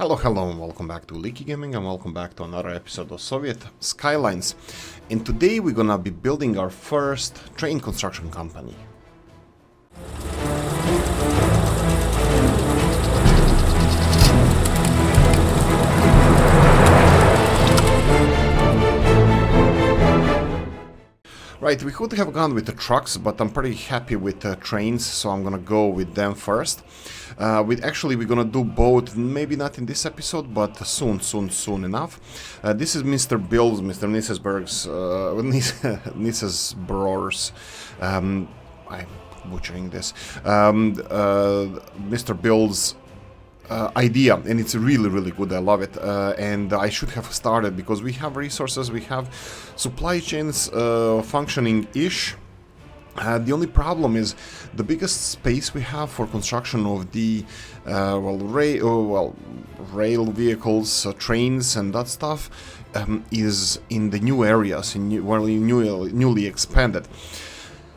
Hello, and welcome back to Oolykee Gaming, and welcome back to another episode of Soviet Skylines. And today we're gonna be building our first train construction company. Right, we could have gone with the trucks, but I'm pretty happy with the trains, so I'm gonna go with them first. We're gonna do both, maybe not in this episode, but soon enough. This is Mr. Bill's, Mr. Nisesberg's, Nisesbror's, I'm butchering this, Mr. Bill's idea, and it's really good. I love it, and I should have started because we have resources, we have supply chains functioning-ish. The only problem is the biggest space we have for construction of the rail vehicles, trains, and that stuff is in the new areas, newly expanded.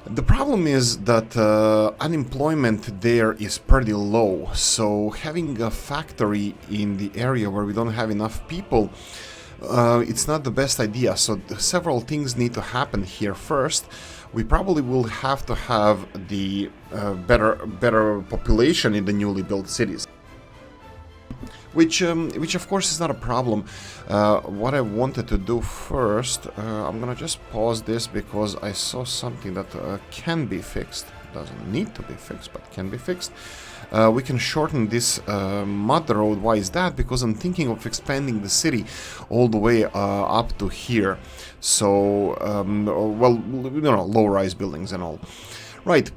The problem is that unemployment there is pretty low, so having a factory in the area where we don't have enough people, it's not the best idea. So several things need to happen here. First, we probably will have to have the better population in the newly built cities. Which of course is not a problem. What I wanted to do first, I'm gonna just pause this because I saw something that can be fixed. Doesn't need to be fixed, but can be fixed. We can shorten this mud road. Why is that? Because I'm thinking of expanding the city all the way up to here. So, low-rise buildings and all. Right.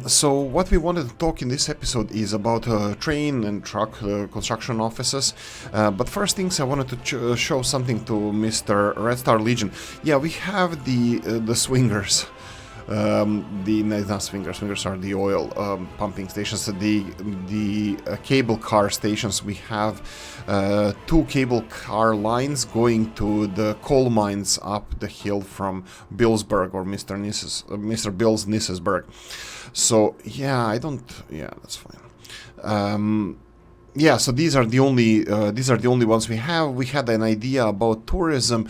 So what we wanted to talk in this episode is about train and truck construction offices, but first things I wanted to show something to Mr. Red Star Legion. Yeah, we have the swingers. Not swingers are the oil pumping stations. The cable car stations. We have 2 cable car lines going to the coal mines up the hill from Billsburg, or Mr. Bill's Nisesberg. So yeah, that's fine. So these are the only ones we have. We had an idea about tourism,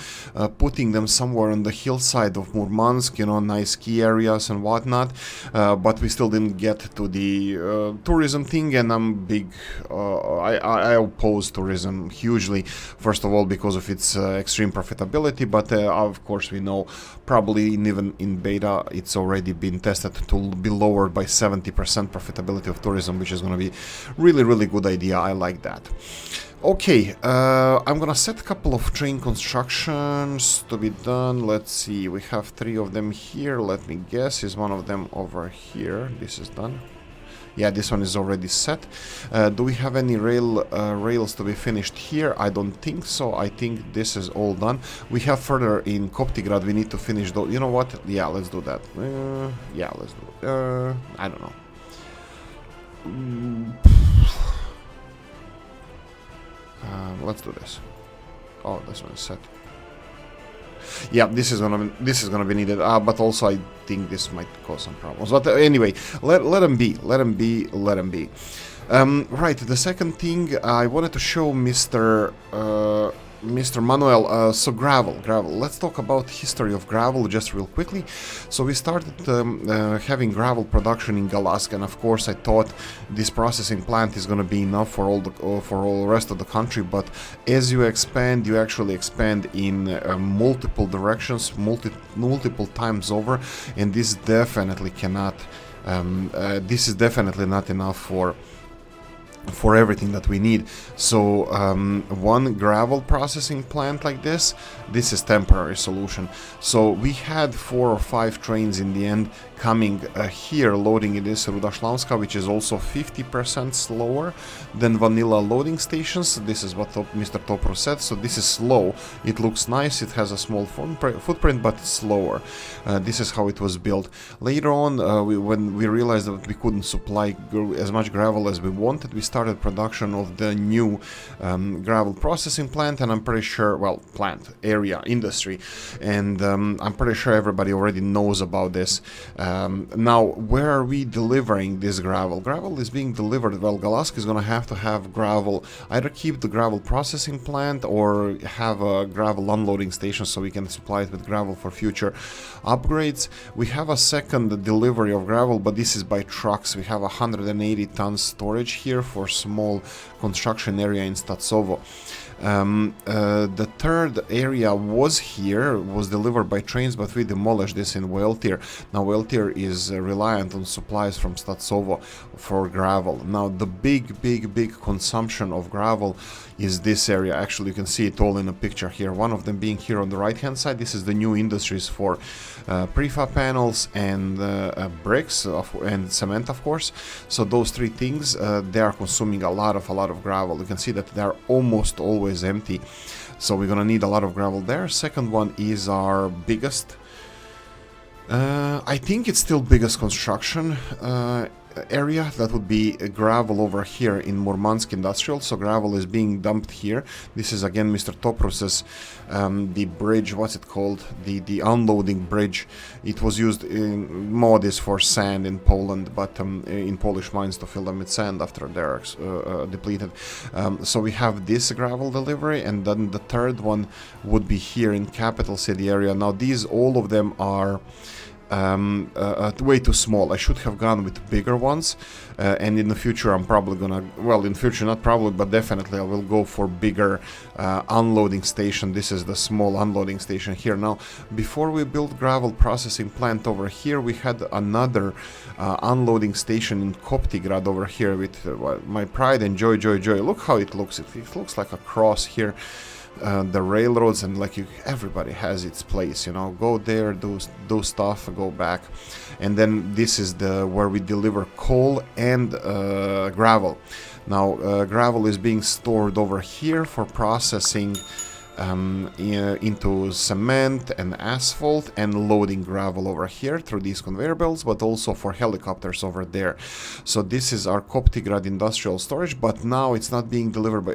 putting them somewhere on the hillside of Murmansk, nice ski areas and whatnot, but we still didn't get to the tourism thing, and I oppose tourism hugely, first of all because of its extreme profitability, but of course we know probably even in beta it's already been tested to be lowered by 70% profitability of tourism, which is going to be really good idea. I like that. Okay, I'm gonna set a couple of train constructions to be done. Let's see, we have 3 of them here. Let me guess, is one of them over here? This is done. Yeah, this one is already set. Do we have any rails to be finished here? I don't think so. I think this is all done. We have further in Koptigrad, we need to finish those. You know what? Yeah, let's do that. Let's do it. I don't know. Let's do this. Oh, this one is set. Yeah, this is gonna be needed. But also I think this might cause some problems. But anyway, let them be. Right. The second thing I wanted to show Mr. Manuel, so gravel. Let's talk about history of gravel just real quickly. So we started having gravel production in Galask, and of course I thought this processing plant is going to be enough for all the rest of the country. But as you expand, you actually expand in multiple directions, multiple times over, and this definitely cannot. This is definitely not enough for everything that we need. So one gravel processing plant like this is temporary solution. So we had 4 or 5 trains in the end coming here, loading in this Rudashlamska, which is also 50% slower than vanilla loading stations. This is what Mr. Topro said. So this is slow. It looks nice. It has a small footprint, but it's slower. This is how it was built. Later on, when we realized that we couldn't supply as much gravel as we wanted, we started production of the new gravel processing plant, and I'm pretty sure, plant area industry, and I'm pretty sure everybody already knows about this. Now, where are we delivering this gravel? Gravel is being delivered, well, Galaska is going to have gravel, either keep the gravel processing plant or have a gravel unloading station so we can supply it with gravel for future upgrades. We have a second delivery of gravel, but this is by trucks. We have 180 tons storage here for small construction area in Statsovo. The third area was delivered by trains, but we demolished this in Weltir. Now Weltir is reliant on supplies from Statsovo for gravel. Now the big consumption of gravel is this area. Actually, you can see it all in a picture here. One of them being here on the right hand side. This is the new industries for prefab panels and bricks and cement, of course. So those three things, they are consuming a lot of gravel. You can see that they are almost always empty, so we're gonna need a lot of gravel there. Second one is our biggest, I think it's still biggest construction area. That would be gravel over here in Murmansk Industrial. So gravel is being dumped here. This is again Mr. Toprus's the bridge, what's it called, the unloading bridge. It was used in Modis for sand in Poland, but in Polish mines to fill them with sand after they're depleted. So we have this gravel delivery, and then the third one would be here in capital city area. Now these, all of them are way too small. I should have gone with bigger ones, and in the future I'm probably gonna, well, in future not probably, but definitely I will go for bigger unloading station. This is the small unloading station here. Now, before we built gravel processing plant over here, we had another unloading station in Koptigrad over here with my pride and joy. Look how it looks. It looks like a cross here. The railroads, and like everybody has its place, you know. Go there, do stuff, go back, and then this is the where we deliver coal and gravel. Now gravel is being stored over here for processing into cement and asphalt, and loading gravel over here through these conveyor belts, but also for helicopters over there. So this is our Koptigrad industrial storage, but now it's not being delivered by,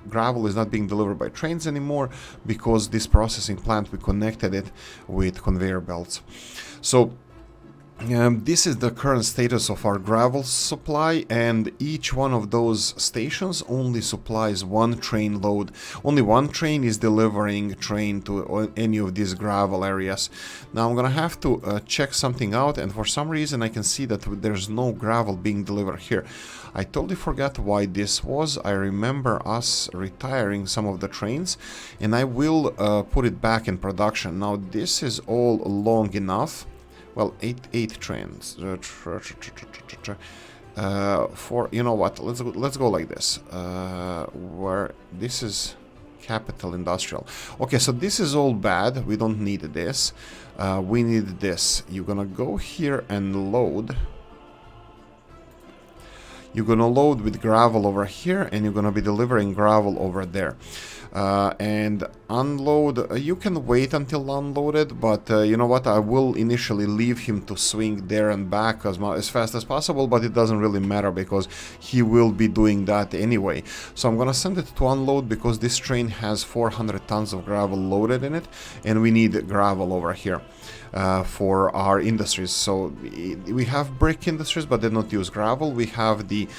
gravel is not being delivered by trains anymore, because this processing plant, we connected it with conveyor belts. So this is the current status of our gravel supply, and each one of those stations only supplies one train load. Only one train is delivering train to any of these gravel areas. Now I'm gonna have to check something out, and for some reason I can see that there's no gravel being delivered here. I totally forgot why this was. I remember us retiring some of the trains, and I will put it back in production. Now this is all long enough. Well, eight trains. For, you know what? Let's go like this. Where this is capital industrial. Okay, so this is all bad. We don't need this. We need this. You're gonna go here and load. You're gonna load with gravel over here, and you're gonna be delivering gravel over there. And unload, you can wait until unloaded, but you know what, I will initially leave him to swing there and back as fast as possible, but it doesn't really matter because he will be doing that anyway. So I'm gonna send it to unload, because this train has 400 tons of gravel loaded in it, and we need gravel over here for our industries. So we have brick industries, but they don't use gravel. We have the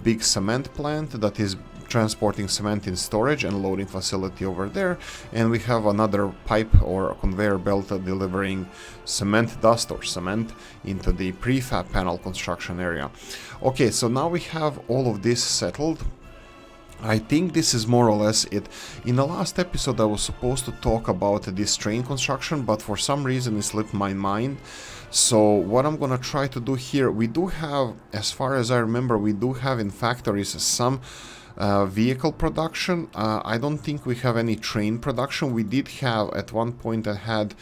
big cement plant that is transporting cement in storage and loading facility over there, and we have another pipe or a conveyor belt delivering cement dust or cement into the prefab panel construction area. Okay, so now we have all of this settled. I think this is more or less it. In the last episode I was supposed to talk about this train construction, but for some reason it slipped my mind. So what I'm gonna try to do here, we do have, as far as I remember, we do have in factories some vehicle production. I don't think we have any train production. We did have at one point I had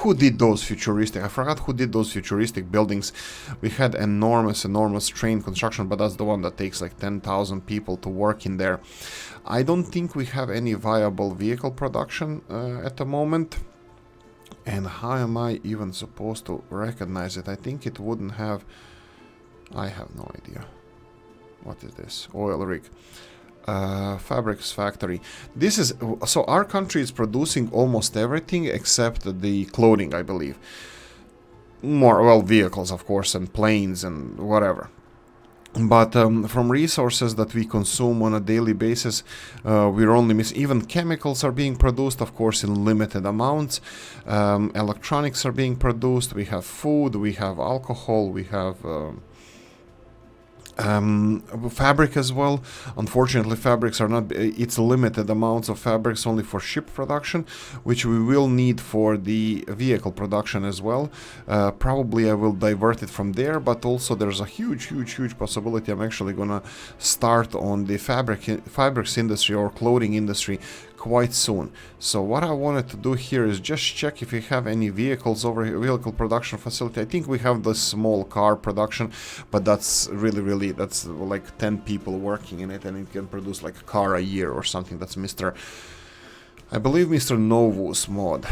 who did those futuristic, I forgot who did those futuristic buildings. We had enormous train construction, but that's the one that takes like 10,000 people to work in there. I don't think we have any viable vehicle production at the moment. And how am I even supposed to recognize it? I think it wouldn't have, I have no idea. What is this? Oil rig. fabrics factory. This is so our country is producing almost everything except the clothing, I believe. More, well, vehicles, of course, and planes and whatever. But from resources that we consume on a daily basis, we're only missing. Even chemicals are being produced, of course, in limited amounts. Electronics are being produced. We have food, we have alcohol, we have fabric as well. Unfortunately, fabrics are not, it's limited amounts of fabrics only for ship production, which we will need for the vehicle production as well. Probably I will divert it from there, but also there's a huge possibility I'm actually gonna start on the fabrics industry or clothing industry quite soon. So what I wanted to do here is just check if we have any vehicles over here, vehicle production facility. I think we have the small car production, but that's really, that's like 10 people working in it, and it can produce like a car a year or something. That's I believe Mr. Novus mod.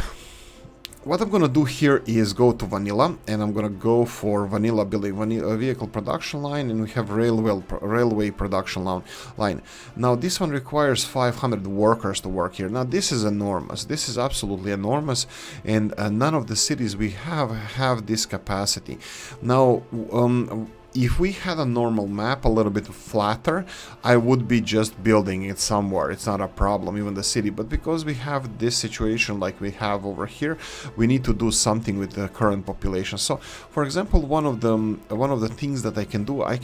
What I'm gonna do here is go to vanilla, and I'm gonna go for vanilla building, vehicle production line, and we have railway production line. Now this one requires 500 workers to work here. Now this is enormous. This is absolutely enormous, and none of the cities we have this capacity. Now if we had a normal map, a little bit flatter, I would be just building it somewhere. It's not a problem, even the city. But because we have this situation like we have over here, we need to do something with the current population. So, for example, one of the things that I can do, I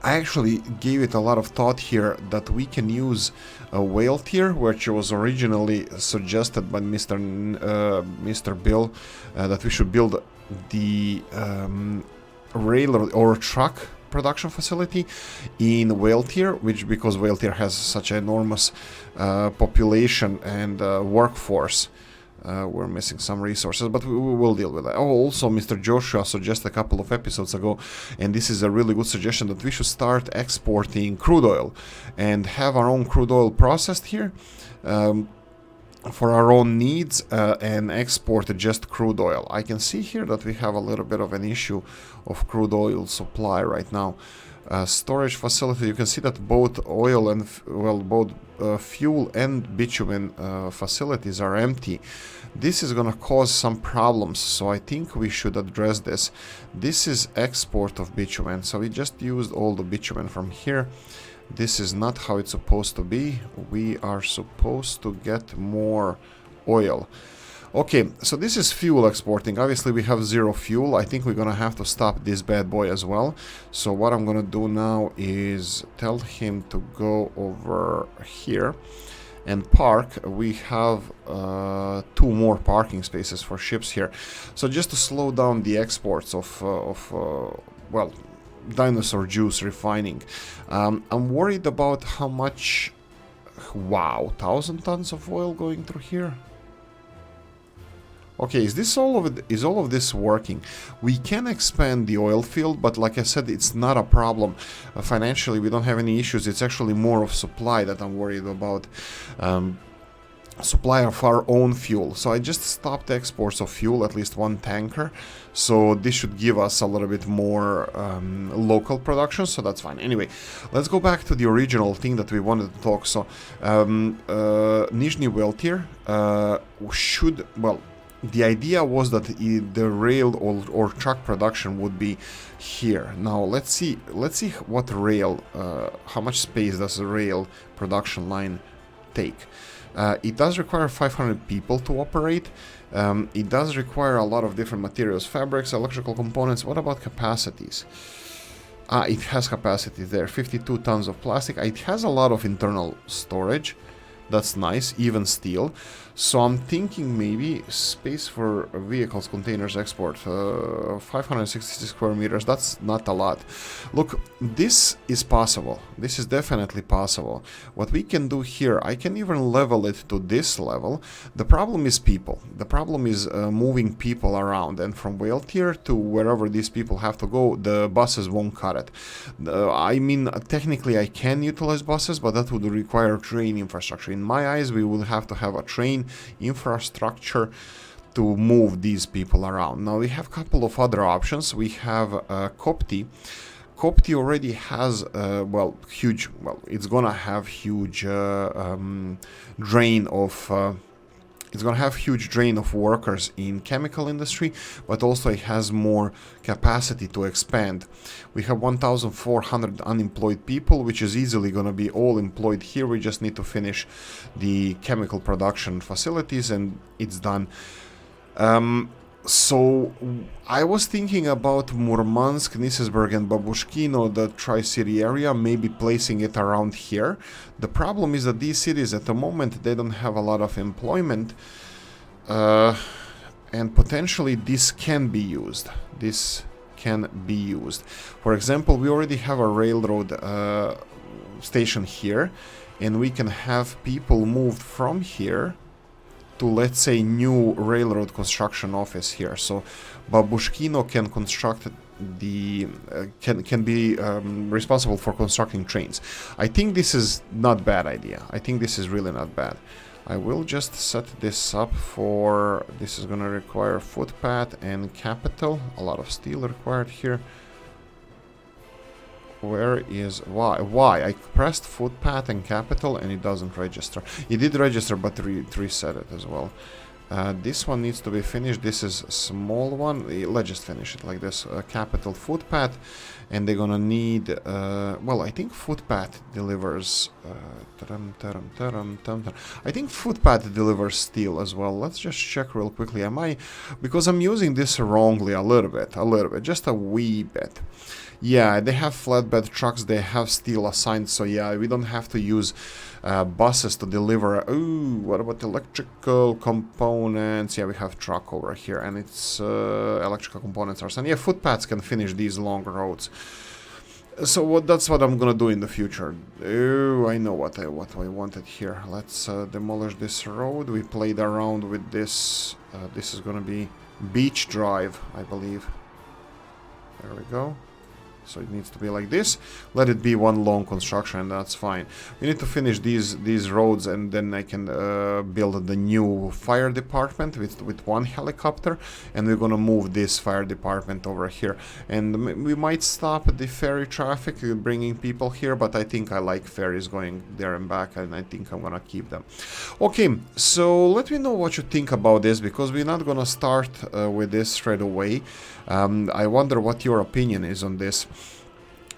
actually gave it a lot of thought here that we can use a whale tier, which was originally suggested by Mr. Bill, that we should build the rail or truck production facility in whale tier, which because whale tier has such an enormous population and workforce. We're missing some resources, but we will deal with that. Oh, also Mr. Joshua suggested a couple of episodes ago, and this is a really good suggestion, that we should start exporting crude oil and have our own crude oil processed here for our own needs, and export just crude oil. I can see here that we have a little bit of an issue of crude oil supply right now. Storage facility, you can see that both oil and both fuel and bitumen facilities are empty. This is gonna cause some problems, so I think we should address this. This is export of bitumen, so we just used all the bitumen from here. This is not how it's supposed to be. We are supposed to get more oil. Okay, so this is fuel exporting. Obviously we have zero fuel. I think we're gonna have to stop this bad boy as well. So what I'm gonna do now is tell him to go over here and park. We have 2 more parking spaces for ships here. So just to slow down the exports of dinosaur juice refining. I'm worried about how much. Wow, 1,000 tons of oil going through here. Okay, is all of this working? We can expand the oil field, but like I said, it's not a problem. Financially, we don't have any issues. It's actually more of supply that I'm worried about. Supply of our own fuel. So I just stopped exports of fuel, at least 1 tanker. So this should give us a little bit more local production, so that's fine. Anyway, let's go back to the original thing that we wanted to talk. So Nizhny Weltir should, well, the idea was that the rail or truck production would be here. Now let's see what rail, how much space does the rail production line take. It does require 500 people to operate. It does require a lot of different materials, fabrics, electrical components. What about capacities? It has capacity there, 52 tons of plastic. It has a lot of internal storage. That's nice, even steel. So I'm thinking maybe space for vehicles, containers, export, 566 square meters. That's not a lot. Look, this is possible. This is definitely possible. What we can do here, I can even level it to this level. The problem is people. The problem is moving people around, and from whale tier to wherever these people have to go, the buses won't cut it. I mean, technically I can utilize buses, but that would require train infrastructure. In my eyes, we will have to have a train infrastructure to move these people around. Now we have a couple of other options. We have Copti. Copti already has it's gonna have huge drain of it's going to have huge drain of workers in chemical industry, but also it has more capacity to expand. We have 1,400 unemployed people, which is easily going to be all employed here. We just need to finish the chemical production facilities and it's done. So I was thinking about Murmansk, Nisesberg and Babushkino, the Tri-City area, maybe placing it around here. The problem is that these cities at the moment, they don't have a lot of employment, and potentially this can be used. This can be used. For example, we already have a railroad station here, and we can have people moved from here to, let's say, new railroad construction office here. So Babushkino can construct the can be responsible for constructing trains. I think this is not bad idea. I think this is really not bad. I will just set this up for, this is gonna require footpath and capital. A lot of steel required here. Where is why I pressed footpath and capital and it doesn't register. It did register, but reset it as well. This one needs to be finished. This is a small one. Let's just finish it like this. Capital footpath, and they're gonna need well, I think footpath delivers I think footpath delivers steel as well. Let's just check real quickly. Because I'm using this wrongly a little bit, just a wee bit. Yeah, they have flatbed trucks, they have steel assigned, so yeah, we don't have to use buses to deliver. Ooh, what about electrical components? Yeah, we have truck over here, and it's electrical components are assigned. Yeah, footpaths can finish these long roads. So that's what I'm gonna do in the future. Oh, I know what I wanted here. Let's demolish this road. We played around with this. This is gonna be Beach Drive, I believe. There we go. So it needs to be like this. Let it be one long construction, and that's fine. We need to finish these roads, and then I can build the new fire department with one helicopter, and we're gonna move this fire department over here. And we might stop the ferry traffic, bringing people here, but I think I like ferries going there and back, and I think I'm gonna keep them. Okay, so let me know what you think about this, because we're not gonna start with this straight away. I wonder what your opinion is on this.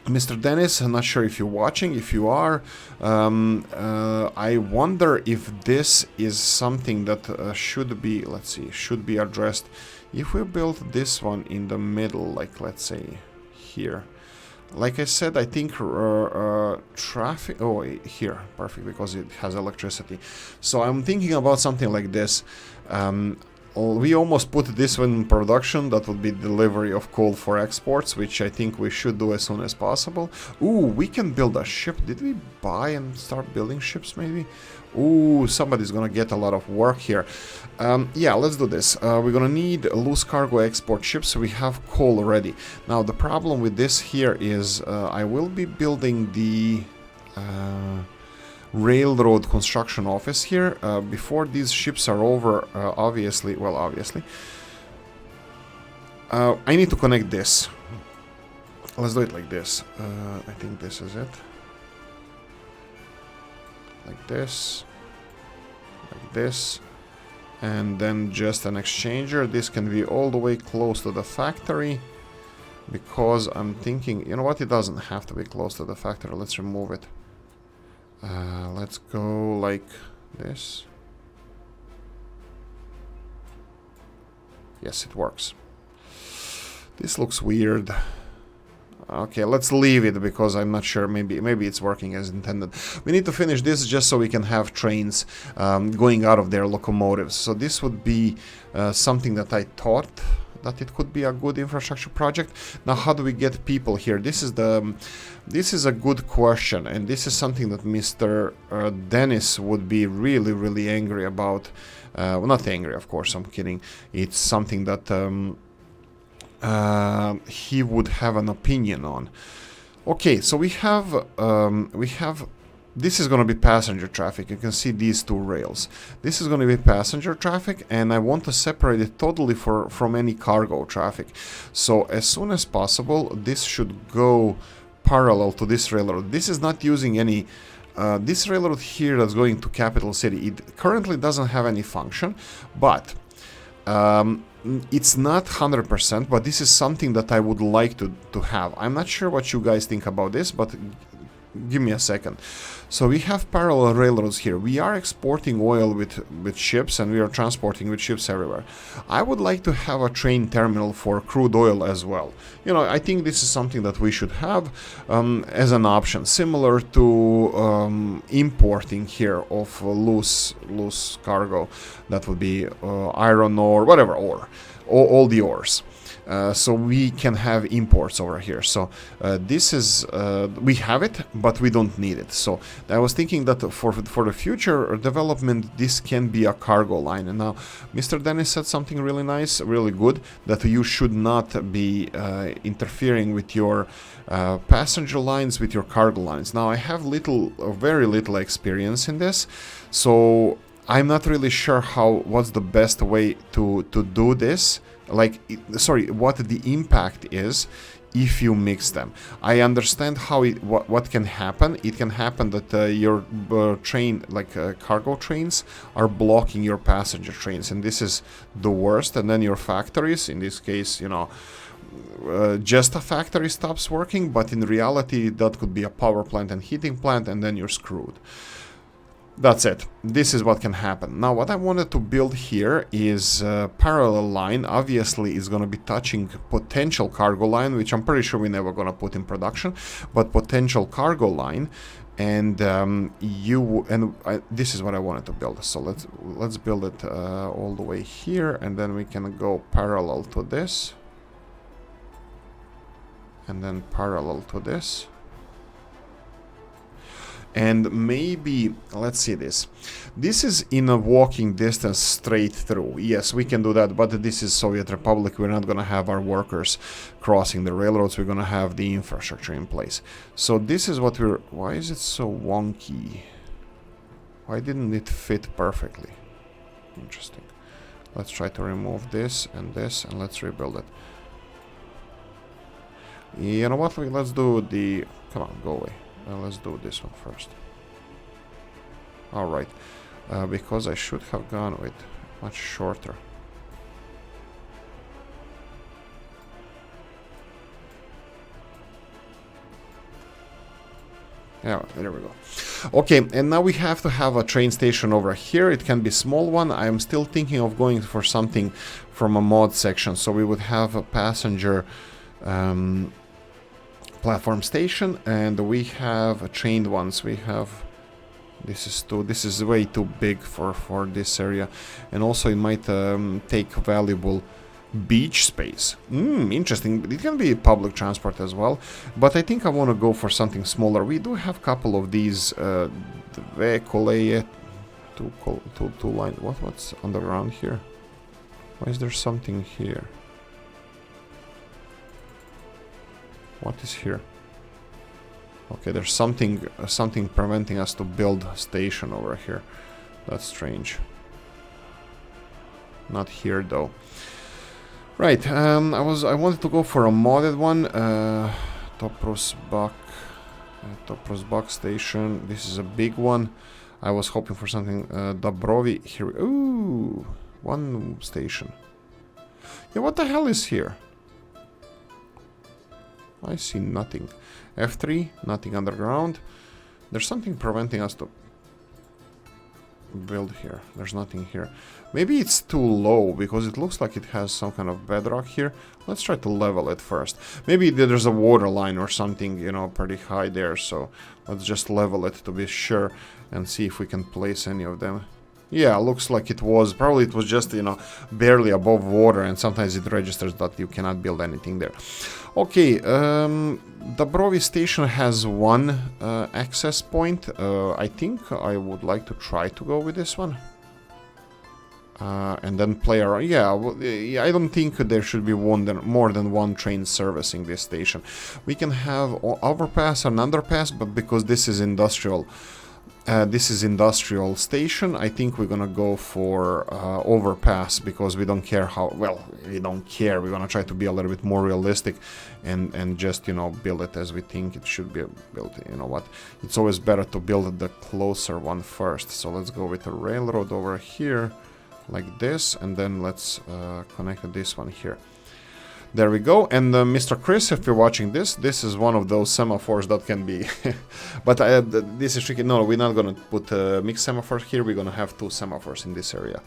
Mr. Dennis, I'm not sure if you're watching. If you are, I wonder if this is something that should be, let's see, should be addressed. If we build this one in the middle, like let's say here. Like I said, I think traffic, oh, here, perfect, because it has electricity. So I'm thinking about something like this. We almost put this one in production. That would be delivery of coal for exports, which I think we should do as soon as possible. Ooh, we can build a ship. Did we buy and start building ships maybe? Ooh, somebody's gonna get a lot of work here. Yeah, let's do this. We're gonna need loose cargo export ships, so we have coal already. Now, the problem with this here is I will be building the railroad construction office here before these ships are over. Obviously I need to connect this. Let's do it like this. I think this is it, like this, and then just an exchanger. This can be all the way close to the factory, because I'm thinking, you know what, it doesn't have to be close to the factory. Let's remove it. Let's go like this. Yes, it works. This looks weird. Okay, let's leave it, because I'm not sure. Maybe it's working as intended. We need to finish this just so we can have trains going out of their locomotives. So this would be something that I thought that it could be a good infrastructure project. Now, how do we get people here? This is a good question, and this is something that Mr. Dennis would be really angry about. Well, not angry, of course, I'm kidding. It's something that he would have an opinion on. Okay, so we have this is going to be passenger traffic. You can see these two rails. This is going to be passenger traffic, and I want to separate it totally from any cargo traffic. So as soon as possible, this should go parallel to this railroad. This is not using any this railroad here that's going to capital city. It currently doesn't have any function, but it's not 100%, but this is something that I would like to have. I'm not sure what you guys think about this, but give me a second. So we have parallel railroads here. We are exporting oil with ships, and we are transporting with ships everywhere. I would like to have a train terminal for crude oil as well. You know, I think this is something that we should have as an option, similar to importing here of loose cargo. That would be iron ore, whatever ore, all the ores. So we can have imports over here. So this is we have it, but we don't need it. So I was thinking that for the future development, this can be a cargo line. And now Mr. Dennis said something really nice, really good, that you should not be interfering with your passenger lines with your cargo lines. Now I have very little experience in this, so I'm not really sure what's the best way to do this. Like, sorry, what the impact is if you mix them. I understand how what can happen. It can happen that your train, like cargo trains, are blocking your passenger trains, and this is the worst. And then your factories, in this case, you know, just a factory stops working, but in reality that could be a power plant and heating plant, and then you're screwed. That's it. This is what can happen. Now, what I wanted to build here is a parallel line. Obviously, it's going to be touching potential cargo line, which I'm pretty sure we're never going to put in production, but potential cargo line. And this is what I wanted to build. So let's build it all the way here, and then we can go parallel to this, and then parallel to this. And maybe, let's see this. This is in a walking distance straight through. Yes, we can do that, but this is Soviet Republic. We're not going to have our workers crossing the railroads. We're going to have the infrastructure in place. So this is what why is it so wonky? Why didn't it fit perfectly? Interesting. Let's try to remove this, and let's rebuild it. You know what? Let's do the... Come on, go away. Let's do this one first. Alright, because I should have gone with much shorter. Yeah, there we go. Okay, and now we have to have a train station over here. It can be a small one. I am still thinking of going for something from a mod section. So we would have a passenger platform station, and we have trained ones. We have this is way too big for this area, and also it might take valuable beach space. Interesting. It can be public transport as well, but I think I want to go for something smaller. We do have a couple of these the vehicle two lines. What's underground here? Why is there something here? What is here? Okay, there's something preventing us to build a station over here. That's strange. Not here though. Right. I wanted to go for a modded one. Toprosbak station. This is a big one. I was hoping for something. Dobrovi here. Ooh, one station. Yeah, what the hell is here? I see nothing. F3, nothing underground. There's something preventing us to build here. There's nothing here. Maybe it's too low because it looks like it has some kind of bedrock here. Let's try to level it first. Maybe there's a water line or something, you know, pretty high there. So let's just level it to be sure and see if we can place any of them. Yeah, looks like it was. Probably it was just, you know, barely above water, and sometimes it registers that you cannot build anything there. Okay, Dobrovi station has one access point. I think I would like to try to go with this one. And then play around. Yeah, I don't think there should be more than one train servicing this station. We can have overpass and underpass, but because this is industrial This is industrial station. I think we're gonna go for overpass because we don't care how well. We don't care. We're gonna try to be a little bit more realistic, and just, you know, build it as we think it should be built. You know what? It's always better to build the closer one first. So let's go with a railroad over here, like this, and then let's connect this one here. There we go. And Mr. Chris, if you're watching this, this is one of those semaphores that can be... but this is tricky. No, we're not going to put mixed semaphores here. We're going to have 2 semaphores in this area.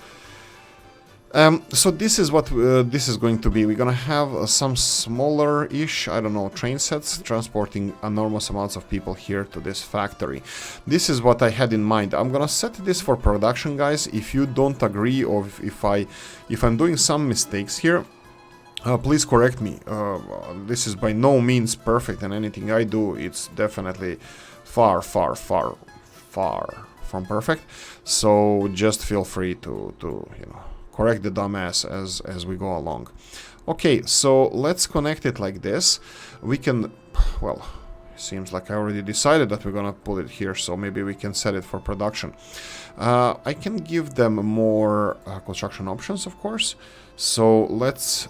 So this is what this is going to be. We're going to have some smaller-ish, I don't know, train sets transporting enormous amounts of people here to this factory. This is what I had in mind. I'm going to set this for production, guys. If you don't agree, or if I'm doing some mistakes here, please correct me. This is by no means perfect, and anything I do, it's definitely far from perfect. So just feel free to you know, correct the dumbass as we go along. Okay, so let's connect it like this. We can, well, seems like I already decided that we're gonna put it here, so maybe we can set it for production. I can give them more construction options, of course. So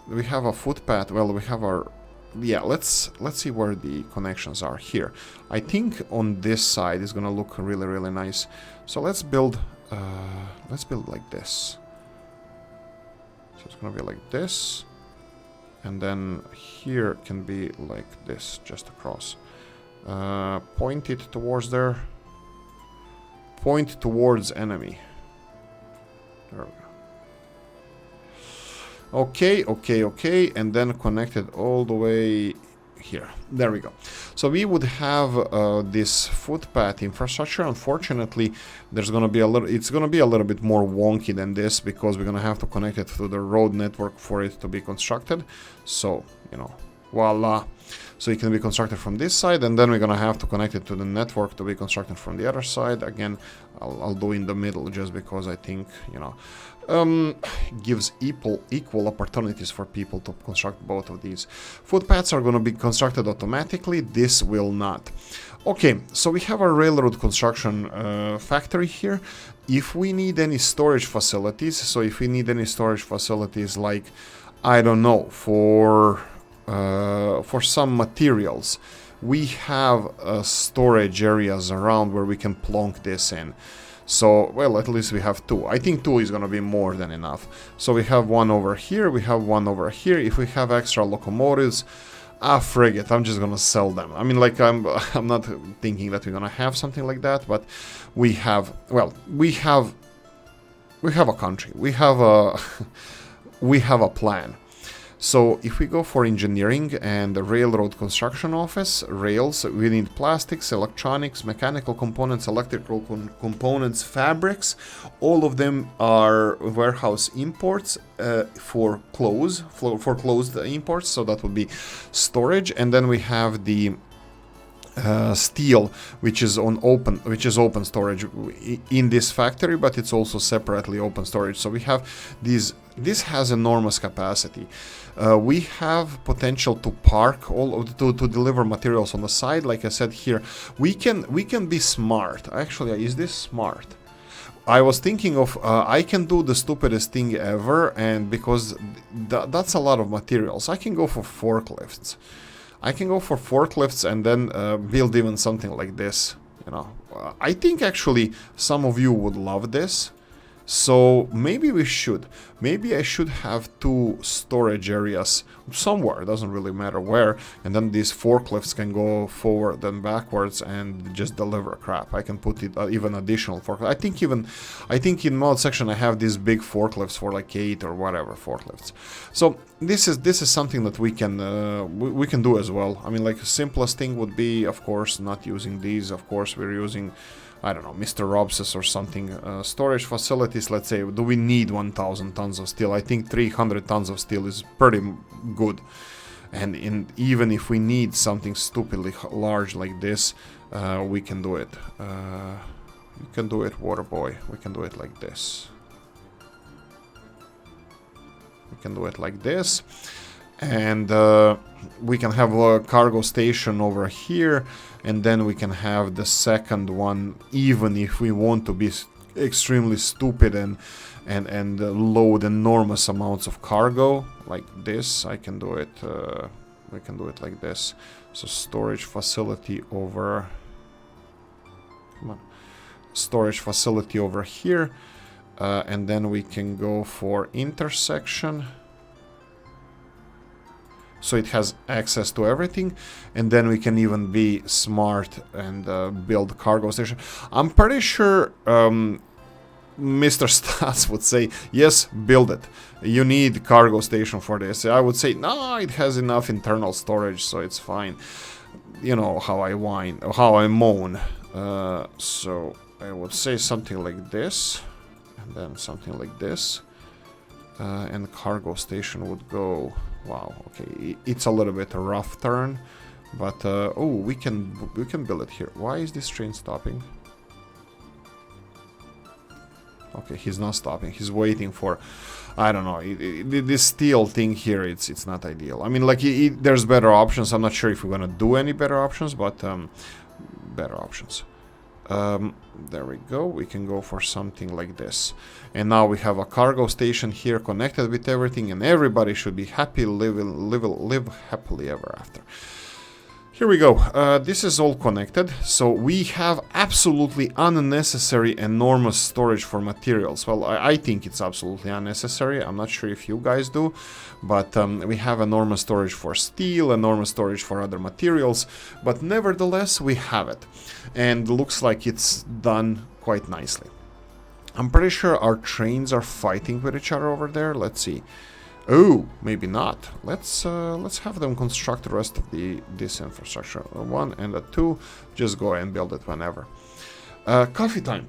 we have a footpath. Well, we have our, yeah, let's see where the connections are here. I think on this side is gonna look really nice. So let's build like this. So it's gonna be like this, and then here can be like this, just across. Point it towards there. Point towards enemy. There we go. Okay, and then connect it all the way here. There we go. So we would have this footpath infrastructure. Unfortunately, there's gonna be it's gonna be a little bit more wonky than this, because we're gonna have to connect it to the road network for it to be constructed. So, you know, voila. So it can be constructed from this side, and then we're gonna have to connect it to the network to be constructed from the other side. Again, I'll do in the middle, just because I think, you know, gives equal opportunities for people to construct both of these. Footpaths are going to be constructed automatically. This will not. Okay, so we have our railroad construction factory here. If we need any storage facilities, like, I don't know, for some materials, we have storage areas around where we can plonk this in. So, well, at least we have 2. I think 2 is going to be more than enough. So we have one over here, we have one over here. If we have extra locomotives, frig it, I'm just going to sell them. I mean, like, I'm not thinking that we're going to have something like that, but we have, well, we have a country. We have a plan. So if we go for engineering and the railroad construction office, rails, we need plastics, electronics, mechanical components, electrical components, fabrics. All of them are warehouse imports for closed imports. So that would be storage. And then we have the steel, which is open storage in this factory, but it's also separately open storage. So we have these. This has enormous capacity. We have potential to park to deliver materials on the side. Like I said here, we can be smart. Actually, is this smart? I was thinking of I can do the stupidest thing ever, and because that's a lot of materials, I can go for forklifts. And then build even something like this. You know, I think actually some of you would love this. So maybe we should. Maybe I should have 2 storage areas somewhere. It doesn't really matter where. And then these forklifts can go forward and backwards and just deliver crap. I can put it even additional forklifts. I think in mod section I have these big forklifts for like 8 or whatever forklifts. So this is something that we can do as well. I mean, like, the simplest thing would be, of course, not using these. Of course, we're using, I don't know, Mr. Robs's or something. Storage facilities, let's say, do we need 1,000 tons of steel? I think 300 tons of steel is pretty good. And even if we need something stupidly large like this, we can do it. We can do it, Waterboy. We can do it like this. We can do it like this. And we can have a cargo station over here, and then we can have the second one, even if we want to be extremely stupid and load enormous amounts of cargo like this. I can do it. We can do it like this. So storage facility over. Come on, storage facility over here, and then we can go for intersection. So it has access to everything, and then we can even be smart and build cargo station. I'm pretty sure Mr. Stats would say, yes, build it. You need cargo station for this. I would say, no, it has enough internal storage, so it's fine. You know how I whine, or how I moan. So I would say something like this, and then something like this, and cargo station would go. Wow, okay, it's a little bit a rough turn, but oh, we can build it here. Why is this train stopping? Okay, he's not stopping. He's waiting for, I don't know. This steel thing here, it's not ideal. I mean, like, there's better options. I'm not sure if we're gonna do any better options, but better options. There we go. We can go for something like this. And now we have a cargo station here connected with everything, and everybody should be happy, live happily ever after. Here we go. This is all connected, so we have absolutely unnecessary enormous storage for materials. Well, I think it's absolutely unnecessary. I'm not sure if you guys do, but we have enormous storage for steel, enormous storage for other materials, but nevertheless we have it, and looks like it's done quite nicely. I'm pretty sure our trains are fighting with each other over there. Let's see. Oh, maybe not. Let's have them construct the rest of this infrastructure. A 1 and a 2. Just go and build it whenever. Coffee time.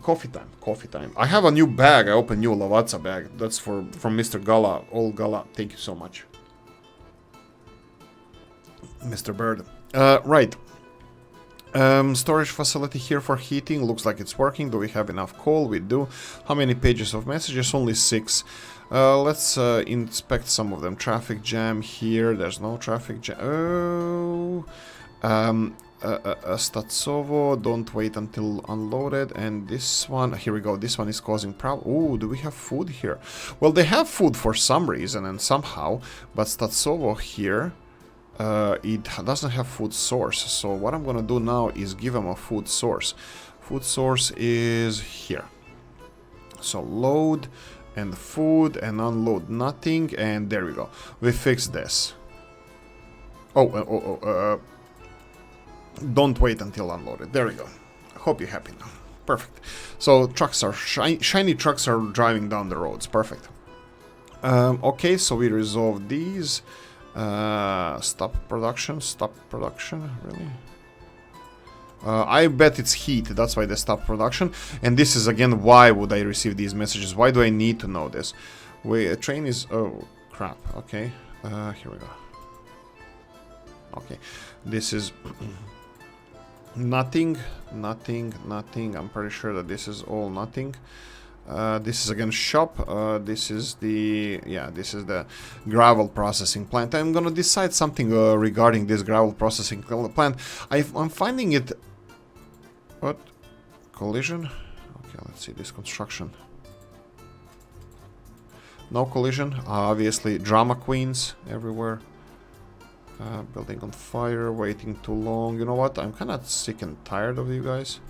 I have a new bag. I opened new Lavazza bag. That's from Mr. Gala. Old Gala. Thank you so much, Mr. Bird. Right. Storage facility here for heating. Looks like it's working. Do we have enough coal? We do. How many pages of messages? Only 6. Let's inspect some of them. Traffic jam here. There's no traffic jam. Oh. Statsovo. Don't wait until unloaded. And this one. Here we go. This one is causing problem. Oh, do we have food here? Well, they have food for some reason and somehow. But Statsovo here, it doesn't have food source. So what I'm gonna do now is give them a food source. Food source is here. So load and food and unload nothing, and there we go. We fixed this. Don't wait until unloaded. There we go. I hope you're happy now. Perfect. So trucks are shiny trucks are driving down the roads. Perfect. Okay, so we resolved these. Stop production, really? I bet it's heat, that's why they stopped production. And this is again, why would I receive these messages? Why do I need to know this? Wait, a train is, oh crap, okay. Here we go. Okay, this is nothing. I'm pretty sure that this is all nothing. This is again shop. This is the gravel processing plant. I'm gonna decide something regarding this gravel processing plant. I'm finding it. What? Collision? Okay, let's see this construction. No collision. Obviously, drama queens everywhere. Building on fire. Waiting too long. You know what? I'm kind of sick and tired of you guys.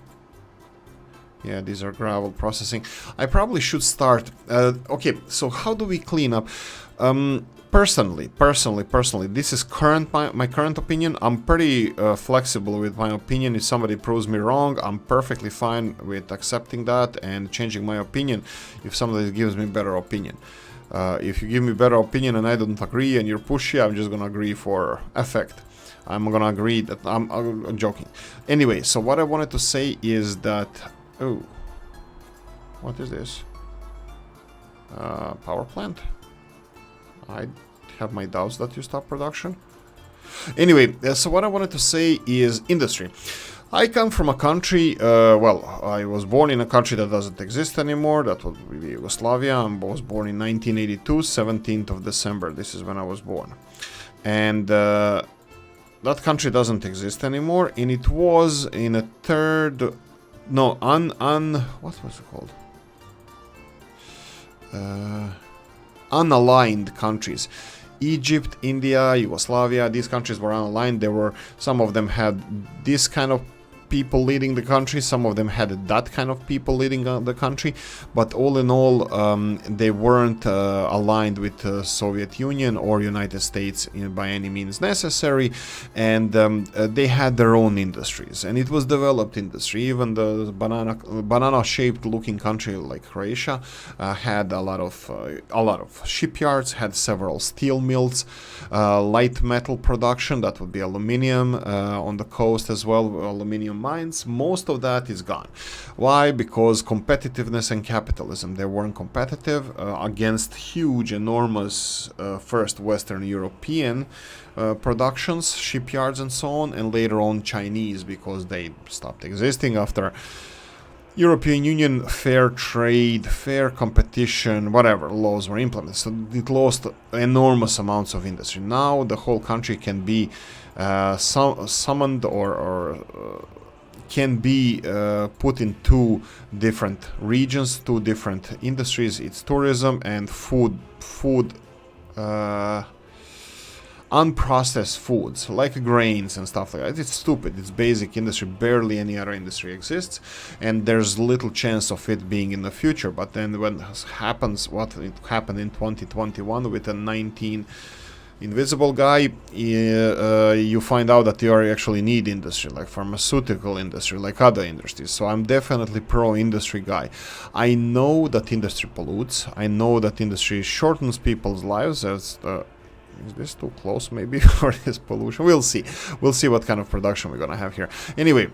Yeah, these are gravel processing. I probably should start. Okay, so how do we clean up? Personally, this is my current opinion. I'm pretty flexible with my opinion. If somebody proves me wrong, I'm perfectly fine with accepting that and changing my opinion if somebody gives me better opinion. If you give me better opinion and I don't agree and you're pushy, I'm just gonna agree for effect. I'm gonna agree that I'm joking. Anyway, so what I wanted to say is that... Oh, what is this? Power plant? I have my doubts that you stop production. Anyway, so what I wanted to say is industry. I come from a country, well, I was born in a country that doesn't exist anymore. That would be Yugoslavia. I was born in 1982, 17th of December. This is when I was born. and that country doesn't exist anymore, and it was in a third, no, what was it called? Unaligned countries. Egypt, India, Yugoslavia, these countries were unaligned. Some of them had this kind of people leading the country, some of them had that kind of people leading the country, but all in all, they weren't aligned with the Soviet Union or United States by any means necessary, and they had their own industries, and it was developed industry. Even the banana-shaped looking country like Croatia had a lot of shipyards, had several steel mills, light metal production, that would be aluminium, on the coast as well, aluminium mines. Most of that is gone. Why? Because competitiveness and capitalism. They weren't competitive against huge, enormous first Western European productions, shipyards and so on, and later on Chinese, because they stopped existing after European Union fair trade, fair competition, whatever laws were implemented. So it lost enormous amounts of industry. Now the whole country can be summoned or can be put in two different regions, two different industries. It's tourism and food, unprocessed foods like grains and stuff like that. It's stupid. It's basic industry. Barely any other industry exists, and there's little chance of it being in the future. But then when it happens, what it happened in 2021 with a 19 invisible guy, you find out that you actually need industry, like pharmaceutical industry, like other industries. So I'm definitely pro-industry guy. I know that industry pollutes. I know that industry shortens people's lives. Is this too close maybe for this pollution? We'll see. We'll see what kind of production we're gonna have here. Anyway,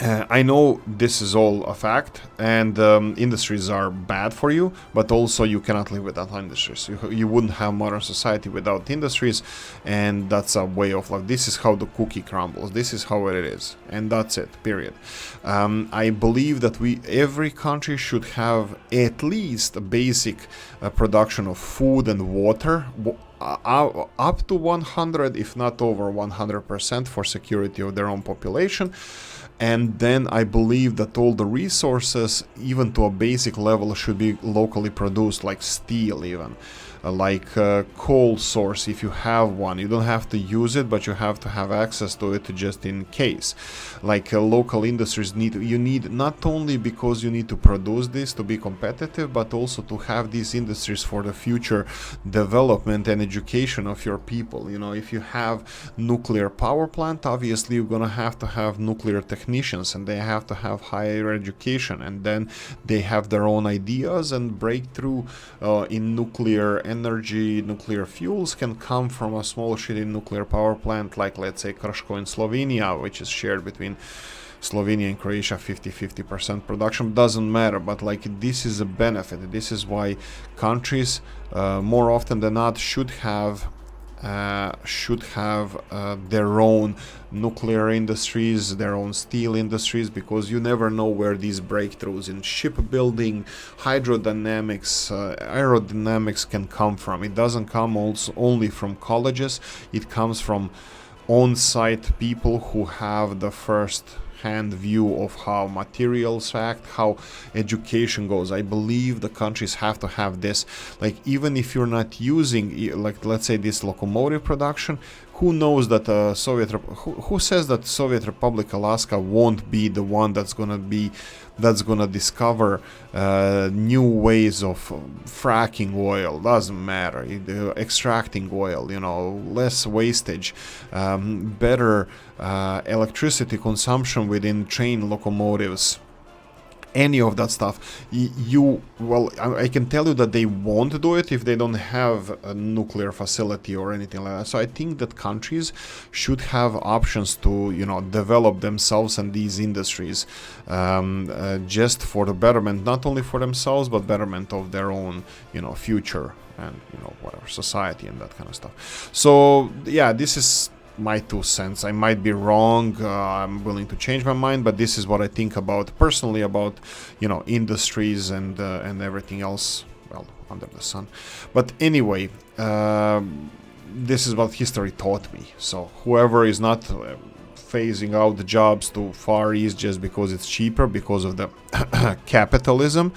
I know this is all a fact, and industries are bad for you, but also you cannot live without industries. You wouldn't have modern society without industries, and that's a way of life. This is how the cookie crumbles. This is how it is, and that's it, period. I believe that every country should have at least a basic production of food and water, up to 100, if not over 100%, for security of their own population. And then I believe that all the resources, even to a basic level, should be locally produced, like steel even. Like coal source, if you have one. You don't have to use it, but you have to have access to it just in case. Like local industries you need not only because you need to produce this to be competitive, but also to have these industries for the future development and education of your people. You know, if you have nuclear power plant, obviously you're gonna have to have nuclear technicians, and they have to have higher education, and then they have their own ideas, and breakthrough in nuclear energy, nuclear fuels can come from a small shitty nuclear power plant, like let's say Krško in Slovenia, which is shared between Slovenia and Croatia, 50% production. Doesn't matter, but like this is a benefit. This is why countries more often than not should have their own nuclear industries, their own steel industries, because you never know where these breakthroughs in shipbuilding, hydrodynamics, aerodynamics can come from. It doesn't come also only from colleges, it comes from on-site people who have the first-hand view of how materials act, how education goes. I believe the countries have to have this. Like, even if you're not using, like, let's say this locomotive production, who knows that who says that Soviet Republic Alaska won't be the one that's gonna discover new ways of fracking oil? Doesn't matter. Extracting oil, you know, less wastage, better electricity consumption within train locomotives. Any of that stuff, I can tell you that they won't do it if they don't have a nuclear facility or anything like that. So I think that countries should have options to, you know, develop themselves and these industries just for the betterment, not only for themselves, but betterment of their own, you know, future and, you know, whatever, society and that kind of stuff. So yeah, this is my 2 cents. I might be wrong. I'm willing to change my mind, but this is what I think about personally about, you know, industries and everything else, well, under the sun. But anyway, this is what history taught me. So whoever is not phasing out the jobs to Far East just because it's cheaper, because of the capitalism,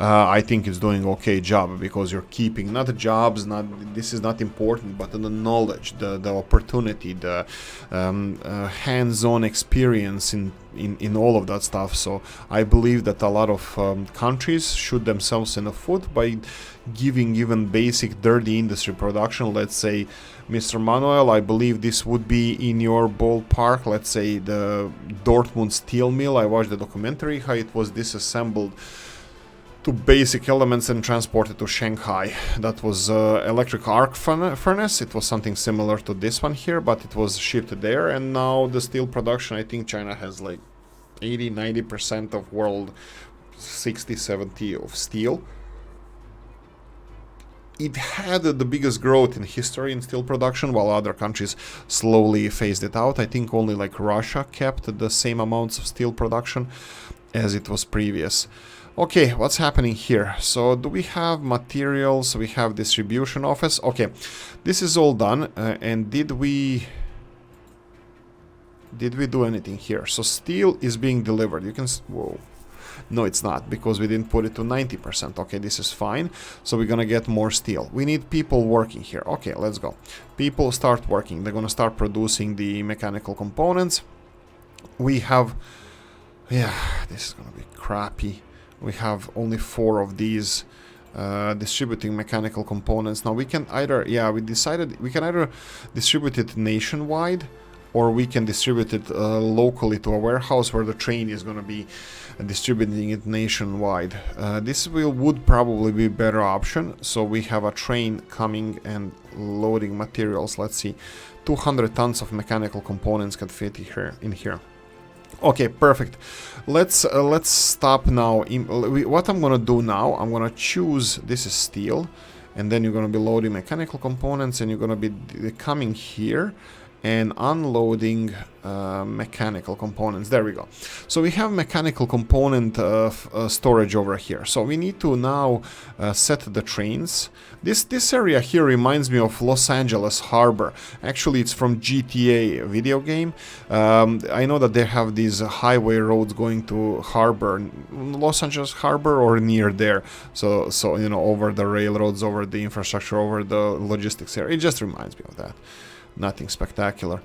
I think it's doing okay job, because you're keeping not the jobs, not this is not important, but the knowledge, the opportunity, the hands-on experience in all of that stuff. So I believe that a lot of countries shoot themselves in the foot by giving even basic dirty industry production. Let's say, Mr. Manuel, I believe this would be in your ballpark. Let's say the Dortmund steel mill. I watched the documentary how it was disassembled to basic elements and transported to Shanghai. That was electric arc furnace. It was something similar to this one here, but it was shipped there. And now the steel production, I think China has like 80-90% of world 60-70 of steel. It had the biggest growth in history in steel production, while other countries slowly phased it out. I think only like Russia kept the same amounts of steel production as it was previous. Okay, what's happening here? So do we have materials? We have distribution office. Okay, this is all done. And did we do anything here? So steel is being delivered. You can... Whoa. No, it's not, because we didn't put it to 90%. Okay, this is fine. So we're gonna get more steel. We need people working here. Okay, let's go. People start working. They're gonna start producing the mechanical components. We have... Yeah, this is gonna be crappy. We have only 4 of these distributing mechanical components. Now we can either... Yeah, we decided we can either distribute it nationwide, or we can distribute it locally to a warehouse where the train is going to be distributing it nationwide. This would probably be a better option. So we have a train coming and loading materials. Let's see, 200 tons of mechanical components can fit in here. Okay, perfect. Let's stop now. What I'm gonna do now, I'm gonna choose, this is steel, and then you're gonna be loading mechanical components, and you're gonna be coming here and unloading mechanical components. There we go. So we have mechanical component storage over here. So we need to now set the trains. This area here reminds me of Los Angeles Harbor. Actually, it's from GTA video game. I know that they have these highway roads going to Harbor, Los Angeles Harbor or near there. So you know, over the railroads, over the infrastructure, over the logistics area. It just reminds me of that. Nothing spectacular.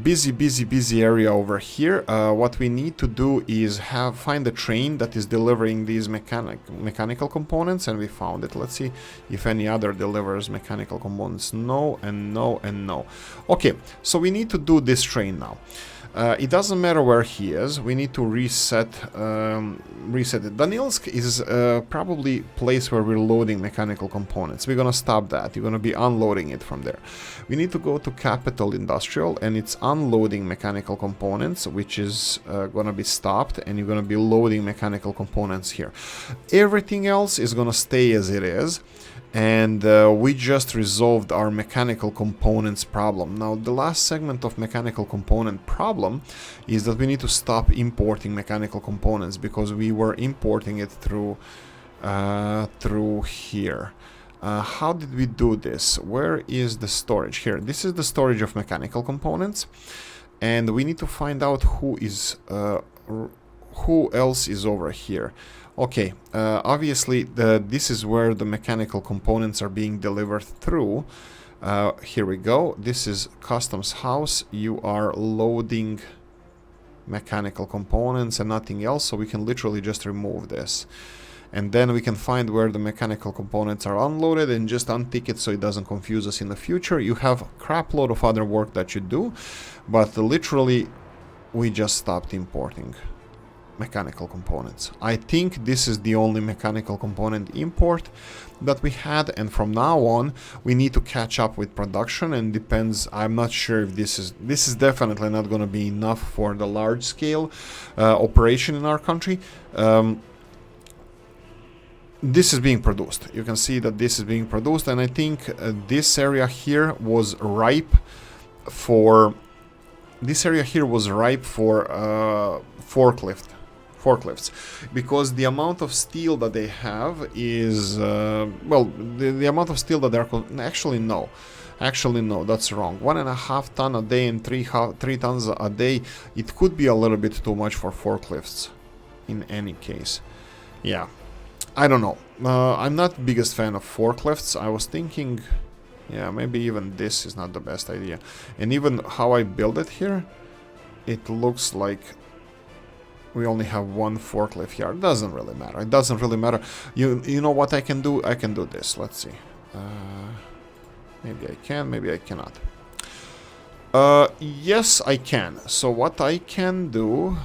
Busy area over here. What we need to do is find a train that is delivering these mechanical components, and we found it. Let's see if any other delivers mechanical components. No, and no, and no. Okay, so we need to do this train now. It doesn't matter where he is. We need to reset it. Danilsk is probably place where we're loading mechanical components. We're gonna stop that. You're gonna be unloading it from there. We need to go to Capital Industrial, and it's unloading mechanical components, which is gonna be stopped, and you're gonna be loading mechanical components here. Everything else is gonna stay as it is. And we just resolved our mechanical components problem. Now, the last segment of mechanical component problem is that we need to stop importing mechanical components, because we were importing it through here. How did we do this? Where is the storage? Here. This is the storage of mechanical components, and we need to find out who else is over here. Okay, obviously this is where the mechanical components are being delivered through. Here we go. This is customs house. You are loading mechanical components and nothing else, so we can literally just remove this. And then we can find where the mechanical components are unloaded and just untick it so it doesn't confuse us in the future. You have a crap load of other work that you do, but literally we just stopped importing mechanical components. I think this is the only mechanical component import that we had, and from now on we need to catch up with production, and depends. I'm not sure if this is definitely not going to be enough for the large scale operation in our country. This is being produced. You can see that this is being produced, and I think this area here was ripe for forklifts, because the amount of steel that they have is well, the amount of steel that they're actually no. Actually, no, that's wrong. 1.5 ton a day and 3 tons a day. It could be a little bit too much for forklifts. In any case, yeah, I don't know. I'm not the biggest fan of forklifts. I was thinking, yeah, maybe even this is not the best idea. And even how I build it here, it looks like we only have one forklift here. It doesn't really matter. It doesn't really matter. You know what I can do? I can do this. Let's see. Maybe I can, maybe I cannot. Yes, I can. So what I can do...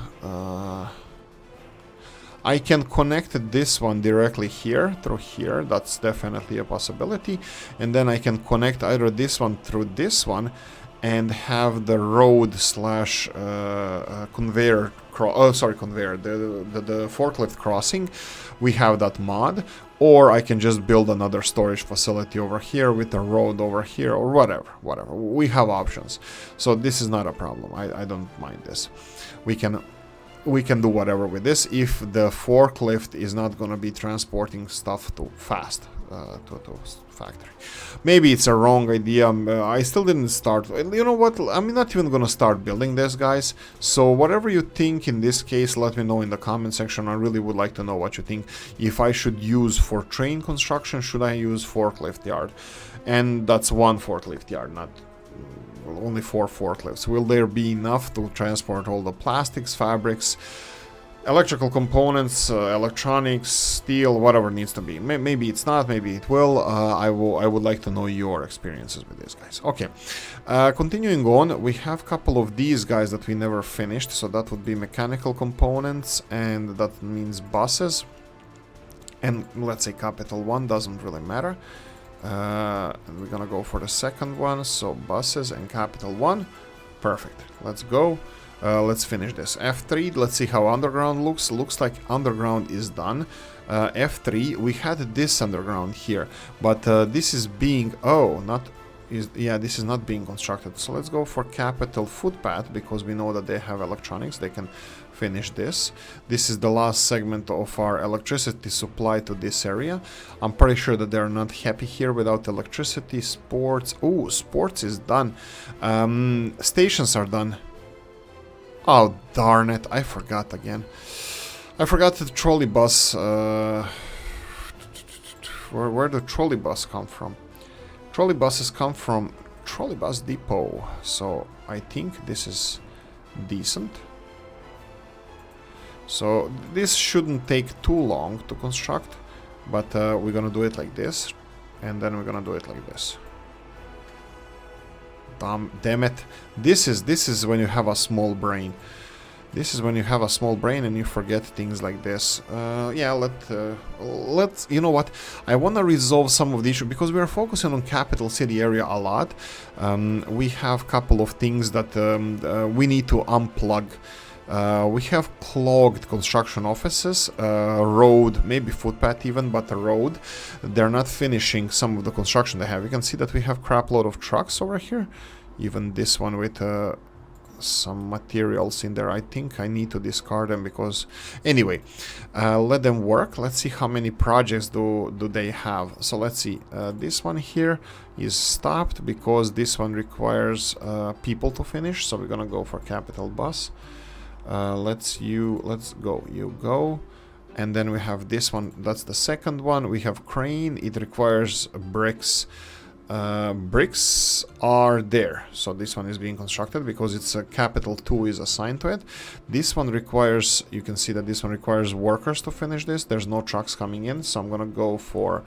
I can connect this one directly here, through here. That's definitely a possibility. And then I can connect either this one through this one and have the road slash conveyor, the forklift crossing. We have that mod. Or I can just build another storage facility over here with a road over here, or whatever. We have options. So this is not a problem. I don't mind this. We can do whatever with this if the forklift is not going to be transporting stuff too fast to factory. Maybe it's a wrong idea. I still didn't start. You know what? I'm not even going to start building this, guys. So whatever you think in this case, let me know in the comment section. I really would like to know what you think. If I should use for train construction, should I use forklift yard? And that's one forklift yard, not... only 4 forklifts. Will there be enough to transport all the plastics, fabrics, electrical components, electronics, steel, whatever needs to be? Maybe it's not, maybe it will. I would like to know your experiences with this, guys. Okay, continuing on, we have a couple of these guys that we never finished. So that would be mechanical components, and that means buses. And let's say capital 1, doesn't really matter. And we're gonna go for the second one, so buses and capital 1. Perfect. Let's go. Let's finish this. F3, let's see how underground looks. Looks like underground is done. F3, we had this underground here, but this is being... this is not being constructed. So let's go for capital footpath, because we know that they have electronics. They can finish this. This is the last segment of our electricity supply to this area. I'm pretty sure that they're not happy here without electricity. Sports. Oh, sports is done. Stations are done. Oh, darn it. I forgot again. I forgot the trolley bus. Where the trolley bus come from? Trolley buses come from trolley bus depot. So I think this is decent. So this shouldn't take too long to construct, but we're gonna do it like this, and then we're gonna do it like this. Damn it! This is when you have a small brain. This is when you have a small brain and you forget things like this. Yeah, let's. You know what? I want to resolve some of the issues because we are focusing on capital city area a lot. We have a couple of things that we need to unplug. We have clogged construction offices, road, maybe footpath even, but a road. They're not finishing some of the construction they have. You can see that we have crap load of trucks over here. Even this one with some materials in there. I think I need to discard them because... Anyway, let them work. Let's see how many projects do they have. So let's see. This one here is stopped because this one requires people to finish. So we're gonna go for capital bus. Let's go. You go. And then we have this one. That's the second one. We have crane. It requires bricks. Bricks are there. So this one is being constructed because it's a capital 2 is assigned to it. This one requires, you can see that this one requires workers to finish this. There's no trucks coming in. So I'm gonna go for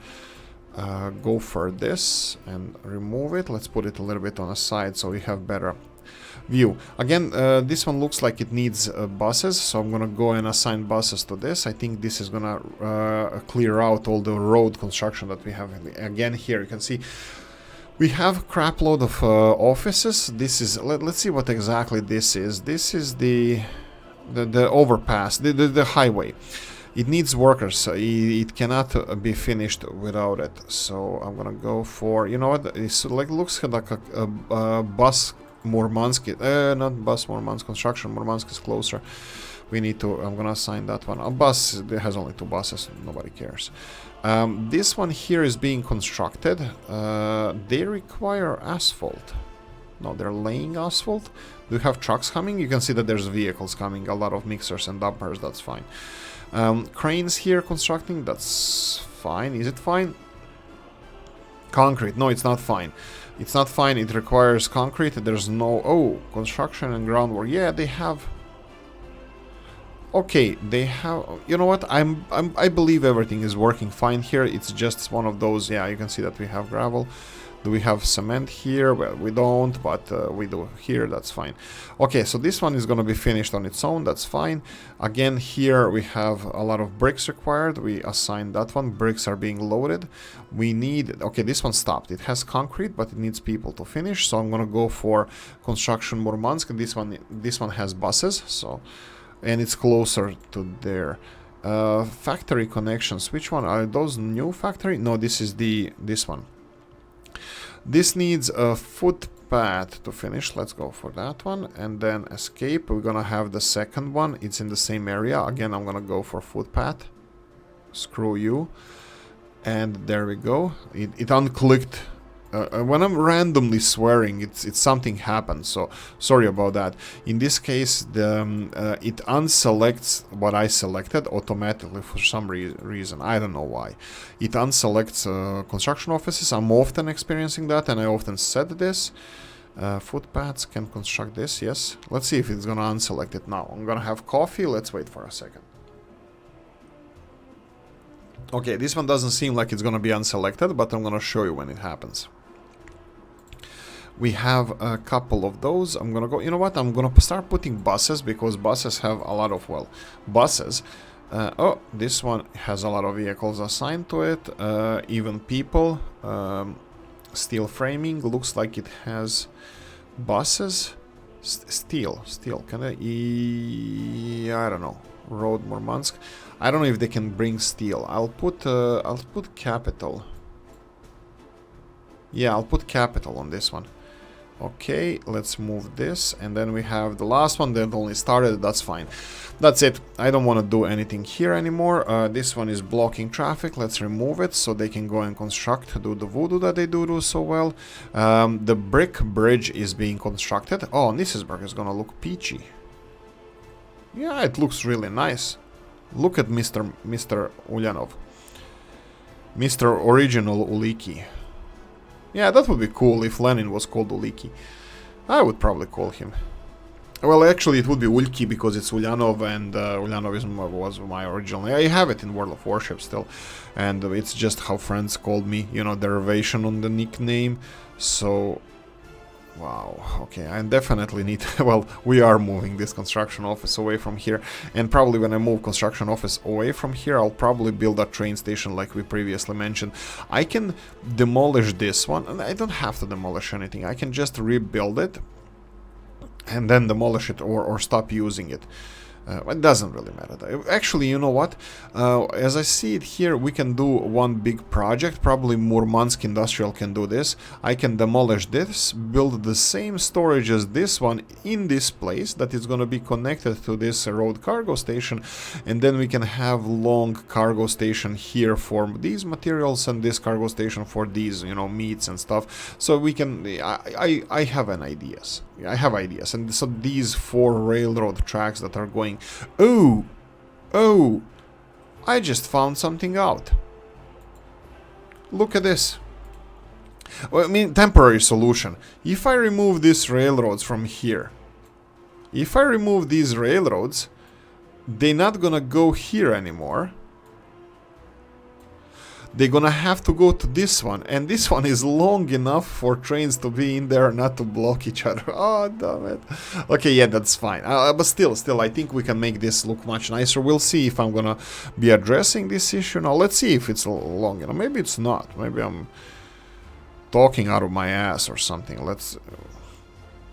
this and remove it. Let's put it a little bit on the side so we have better view. Again, this one looks like it needs buses, so I'm gonna go and assign buses to this. I think this is gonna clear out all the road construction that we have. Again, here you can see we have a crap load of offices. This is, let's see what exactly this is. This is the overpass, the highway. It needs workers. It cannot be finished without it. So I'm gonna go for, you know what? It's like looks like a bus Murmansk, not bus Murmansk construction. Murmansk is closer. We need to, I'm gonna assign that one. A bus, it has only 2 buses, nobody cares. This one here is being constructed. They require asphalt. No, they're laying asphalt. Do you have trucks coming? You can see that there's vehicles coming, a lot of mixers and dumpers, that's fine. Cranes here constructing, that's fine. Is it fine? Concrete, no, it's not fine. It's not fine, it requires concrete. There's no, oh, construction and groundwork. Yeah, they have. Okay, they have, you know what, I believe everything is working fine here. It's just one of those, yeah, you can see that we have gravel. Do we have cement here? Well, we don't, but we do here, that's fine. Okay, so this one is going to be finished on its own, that's fine. Again, here we have a lot of bricks required. We assigned that one. Bricks are being loaded. We need, okay, this one stopped. It has concrete, but it needs people to finish, so I'm going to go for construction Murmansk. This one has buses, so, and it's closer to there. Factory connections, which one? Are those new factory? No, this is this one. This needs a footpath to finish. Let's go for that one. And then escape. We're gonna have the second one. It's in the same area. Again, I'm gonna go for footpath. Screw you. And there we go. It unclicked. When I'm randomly swearing, it's something happened, so sorry about that. In this case, it unselects what I selected automatically for some reason. I don't know why. It unselects construction offices. I'm often experiencing that, and I often said this. Footpaths can construct this, yes. Let's see if it's gonna unselect it now. I'm gonna have coffee. Let's wait for a second. Okay, this one doesn't seem like it's gonna be unselected, but I'm gonna show you when it happens. We have a couple of those. I'm gonna go, you know what, I'm gonna start putting buses, because buses have a lot of, well, buses. Oh, this one has a lot of vehicles assigned to it, even people. Steel framing, looks like it has buses. Steel, can I, I don't know. Road Murmansk. I don't know if they can bring steel. I'll put capital. Yeah, I'll put capital on this one. Okay, let's move this, and then we have the last one that only started. That's fine. That's it. I don't want to do anything here anymore. This one is blocking traffic. Let's remove it so they can go and construct, do the voodoo that they do so well. The brick bridge is being constructed. Oh, Nisisburg is gonna look peachy. Yeah, it looks really nice. Look at Mr. Ulyanov. Mr. Original Oolykee. Yeah, that would be cool if Lenin was called Oolykee. I would probably call him. Well, actually, it would be Oolykee because it's Ulyanov, and Ulyanovism was my original. I have it in World of Warship still, and it's just how friends called me, you know, derivation on the nickname. So, wow, okay, I definitely need, well, we are moving this construction office away from here, and probably when I move construction office away from here, I'll probably build a train station like we previously mentioned. I can demolish this one, and I don't have to demolish anything. I can just rebuild it, and then demolish it, or stop using it. It doesn't really matter. Actually, you know what? As I see it here, we can do one big project. Probably Murmansk Industrial can do this. I can demolish this, build the same storage as this one in this place that is going to be connected to this road cargo station, and then we can have long cargo station here for these materials and this cargo station for these, you know, meats and stuff. So we can. I have ideas. I have ideas, and so these 4 railroad tracks that are going. Oh, I just found something out. Look at this. Well, I mean, temporary solution. If I remove these railroads from here, if I remove these railroads, they're not gonna go here anymore. They're gonna have to go to this one, and this one is long enough for trains to be in there, not to block each other. Oh, damn it. Okay, yeah, that's fine. But still, I think we can make this look much nicer. We'll see if I'm gonna be addressing this issue. Now, let's see if it's long enough. Maybe it's not. Maybe I'm talking out of my ass or something. Let's...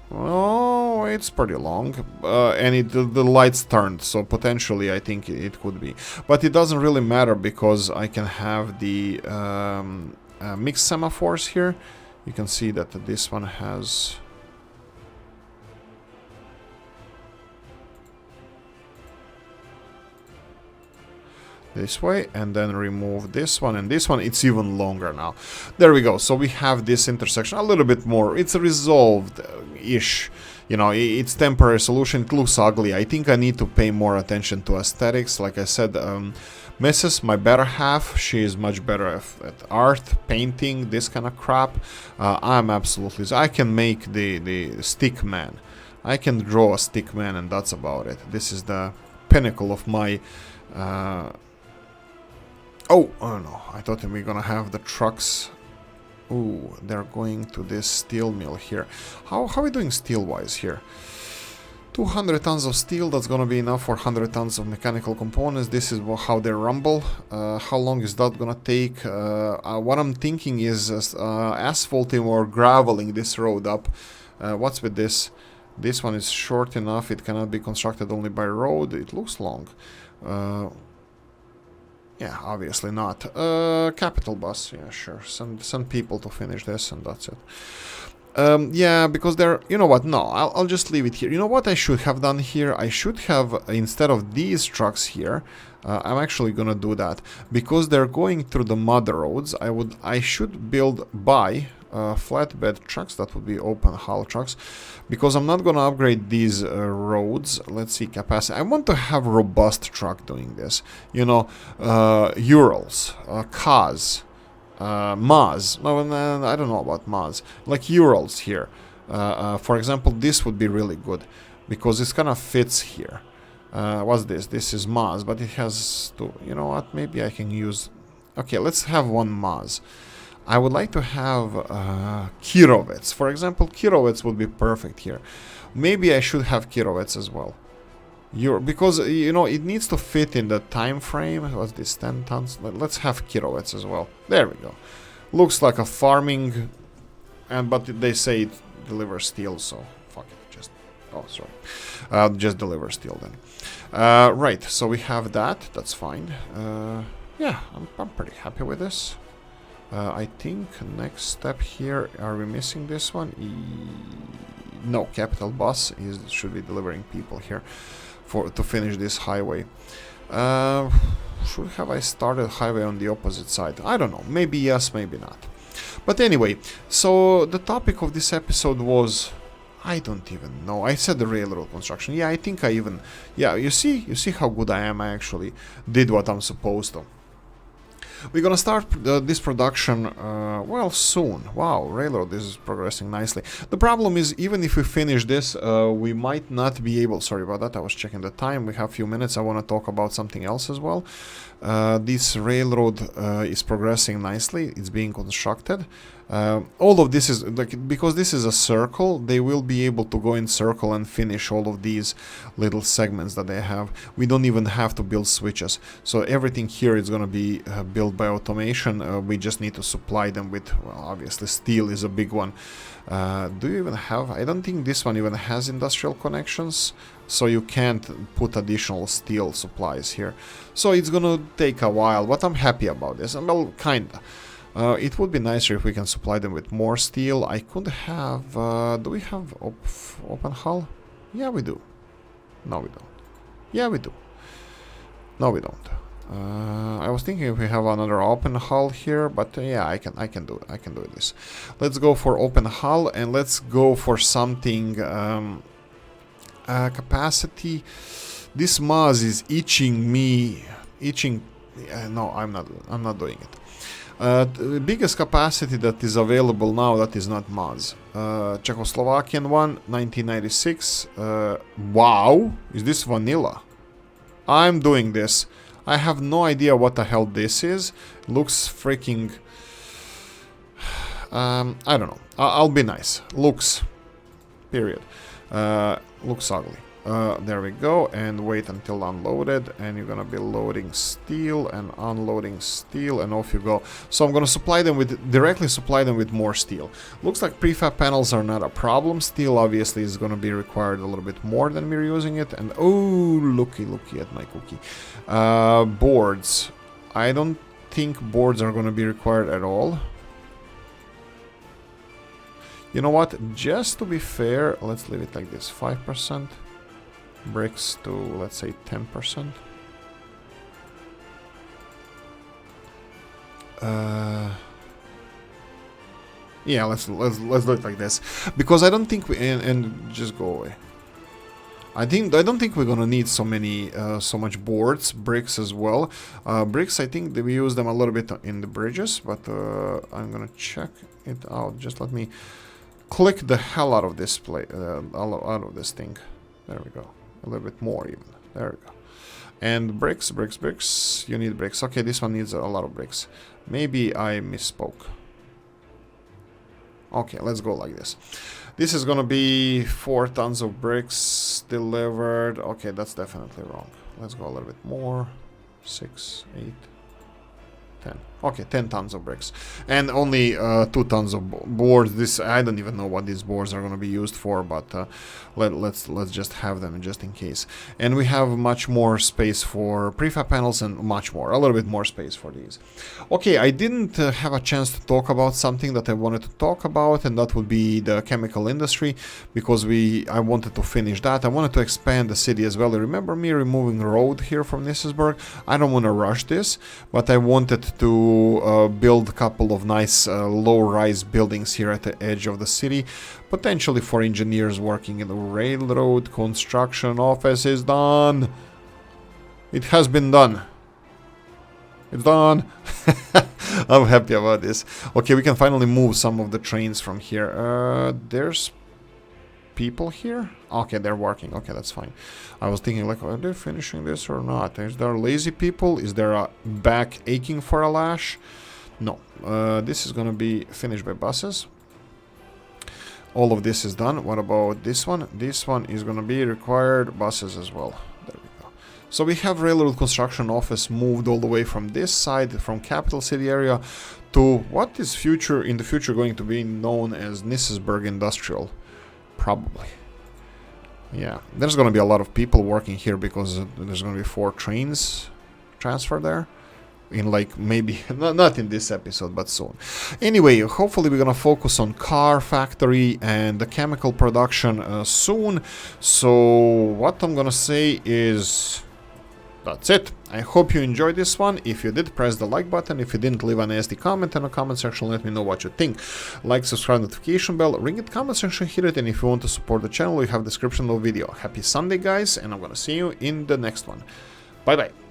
Oh, it's pretty long, and the lights turned, so potentially I think it could be. But it doesn't really matter because I can have the mixed semaphores here. You can see that this one has... this way, and then remove this one and this one. It's even longer now. There we go. So we have this intersection a little bit more. It's resolved-ish. You know, it's temporary solution. It looks ugly. I think I need to pay more attention to aesthetics. Like I said, Mrs., my better half, she is much better at art, painting, this kind of crap. I'm absolutely... I can make the stick man. I can draw a stick man, and that's about it. This is the pinnacle of my... Oh no, I thought we were gonna have the trucks. Ooh, they're going to this steel mill here. How are we doing steel-wise here? 200 tons of steel, that's gonna be enough for 100 tons of mechanical components. This is how they rumble. How long is that gonna take? What I'm thinking is asphalting or graveling this road up. What's with this? This one is short enough, it cannot be constructed only by road. It looks long. Yeah, obviously not. Capital bus, yeah, sure. Send people to finish this, and that's it. Yeah, because they're... You know what? No, I'll just leave it here. You know what I should have done here? I should have, instead of these trucks here, I'm actually gonna do that. Because they're going through the mud roads, I should build flatbed trucks. That would be open hull trucks. Because I'm not gonna upgrade these roads. Let's see, capacity. I want to have robust truck doing this. You know, Urals, Kaz, Maz. No, I don't know about Maz. Like Urals here. For example, this would be really good. Because it kind of fits here. What's this? This is Maz, but it has to... You know what? Maybe I can use... Okay, let's have one Maz. I would like to have Kirovets. For example, Kirovets would be perfect here. Maybe I should have Kirovets as well. Because, you know, it needs to fit in the time frame. What's this, 10 tons? Let's have Kirovets as well. There we go. Looks like a farming, but they say it delivers steel, so fuck it. Just... Oh, sorry. Just deliver steel then. Right, so we have that. That's fine. Yeah, I'm pretty happy with this. I think next step here, are we missing this one? No, capital bus should be delivering people here to finish this highway. Should have I started highway on the opposite side? I don't know, maybe yes, maybe not. But anyway, so the topic of this episode was, I don't even know. I said the railroad construction. Yeah, I think I even... Yeah, you see how good I am. I actually did what I'm supposed to. We're gonna start this production, well, soon. Wow, railroad is progressing nicely. The problem is, even if we finish this, we might not be able... Sorry about that, I was checking the time. We have a few minutes. I want to talk about something else as well. This railroad is progressing nicely. It's being constructed. All of this is, like, because this is a circle, they will be able to go in circle and finish all of these little segments that they have. We don't even have to build switches. So everything here is going to be built by automation. We just need to supply them with, well, obviously steel is a big one. Do you even have... I don't think this one even has industrial connections, so you can't put additional steel supplies here. So it's gonna take a while, but I'm happy about this. Well, kinda. It would be nicer if we can supply them with more steel. I could have... do we have open hull? Yeah, we do. No, we don't. Yeah, we do. No, we don't. I was thinking if we have another open hull here, but yeah, I can do it. I can do this. Let's go for open hull, and let's go for something capacity. This Maz is itching me. No, I'm not doing it. The biggest capacity that is available now, that is not Maz. Czechoslovakian one, 1996. Wow, is this vanilla? I'm doing this. I have no idea what the hell this is. Looks freaking... I don't know. I'll be nice. Looks. Period. Looks ugly. There we go. And wait until unloaded. And you're gonna be loading steel and unloading steel, and off you go. So I'm gonna directly supply them with more steel. Looks like prefab panels are not a problem. Steel obviously is gonna be required a little bit more than we're using it. And oh, looky at my cookie. Boards. I don't think boards are gonna be required at all. You know what? Just to be fair, let's leave it like this. 5%. Bricks to, let's say, 10%. Yeah, let's do it like this, because I don't think we and just go away. I don't think we're gonna need so much boards, bricks as well. Bricks, I think that we use them a little bit in the bridges, but I'm gonna check it out. Just let me click the hell out of this out of this thing. There we go. A little bit more even. There we go. And bricks. You need bricks. Okay, this one needs a lot of bricks. Maybe I misspoke. Okay, let's go like this. This is gonna be 4 tons of bricks delivered. Okay, that's definitely wrong. Let's go a little bit more. 6, 8, 10. Okay, 10 tons of bricks. And only 2 tons of boards. This, I don't even know what these boards are gonna be used for, but let's just have them just in case. And we have much more space for prefab panels and much more, a little bit more space for these. Okay, I didn't have a chance to talk about something that I wanted to talk about, and that would be the chemical industry, because I wanted to finish that. I wanted to expand the city as well. Remember me removing the road here from Nisisburg? I don't want to rush this, but I wanted to build a couple of nice low-rise buildings here at the edge of the city, potentially for engineers working in the railroad. Construction office is done. It has been done. It's done. I'm happy about this. Okay, we can finally move some of the trains from here. There's people here? Okay, they're working. Okay, that's fine. I was thinking, like, are they finishing this or not? Is there lazy people? Is there a back aching for a lash? No. This is gonna be finished by buses. All of this is done. What about this one? This one is gonna be required buses as well. There we go. So we have railroad construction office moved all the way from this side, from capital city area, to what is in the future going to be known as Nisisburg Industrial. Probably. Yeah, there's gonna be a lot of people working here because there's gonna be 4 trains transferred there. In like maybe not in this episode, but soon. Anyway, hopefully we're gonna focus on car factory and the chemical production soon. So what I'm gonna say is that's it. I hope you enjoyed this one. If you did, press the like button. If you didn't, leave a nasty comment in the comment section. Let me know what you think. Like, subscribe, notification bell, ring it, comment section, hit it. And if you want to support the channel, you have description of the video. Happy Sunday, guys, and I'm gonna see you in the next one. Bye bye.